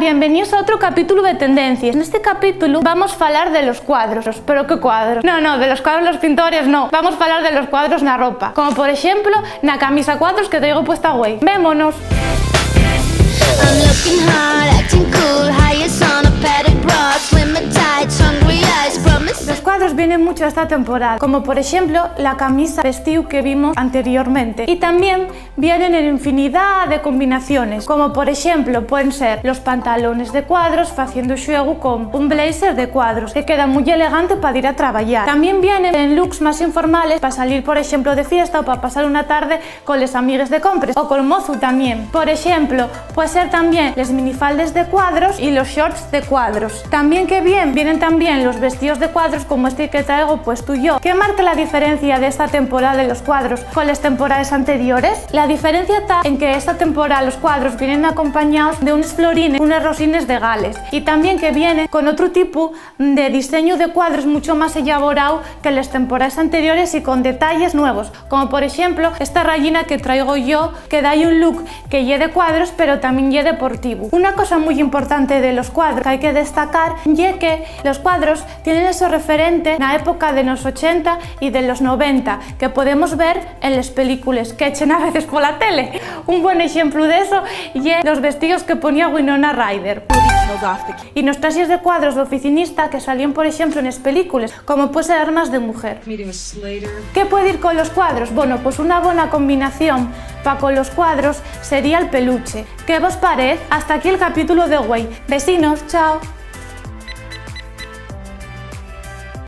bienvenidos a outro capítulo de Tendencias. Neste capítulo vamos falar de los cuadros. Pero que cuadros? No, de los cuadros los pintores no. Vamos falar de los cuadros na ropa. Como por exemplo, na camisa cuadros que traigo puesta güey. Vémonos. I'm looking hard, acting cool, highest on a padded bra, slim and tight, hungry eyes, promise. Los cuadros vienen mucho esta temporada, como por ejemplo la camisa vestiu que vimos anteriormente. Y también vienen en infinidad de combinaciones, como por ejemplo pueden ser los pantalones de cuadros haciendo xuego con un blazer de cuadros, que queda muy elegante para ir a trabajar. También vienen en looks más informales para salir por ejemplo de fiesta o para pasar una tarde con les amigues de compras, o con mozu también. Por ejemplo, puede ser también les minifaldes de cuadros y los shorts de cuadros. También que bien, vienen también los vestidos de cuadros como este que traigo puesto yo. ¿Qué marca la diferencia de esta temporada de los cuadros con las temporadas anteriores? La diferencia está en que esta temporada los cuadros vienen acompañados de unos florines, unos rosines de Gales, y también que vienen con otro tipo de diseño de cuadros mucho más elaborado que las temporadas anteriores y con detalles nuevos, como por ejemplo esta rayina que traigo yo, que da ahí un look que lle de cuadros pero también lle deportivo. Una cosa muy importante de los cuadros que hay que destacar es que los cuadros tienen eso referente en la época de los 80 y de los 90 que podemos ver en las películas que echen a veces por la tele. Un buen ejemplo de eso es los vestidos que ponía Winona Ryder y los trajes de cuadros de oficinista que salían por ejemplo en las películas, como puede ser Armas de mujer. ¿Qué puede ir con los cuadros? Bueno, pues una buena combinación para con los cuadros sería el peluche. ¿Qué vos parece? Hasta aquí el capítulo de hoy. Vecinos, chao.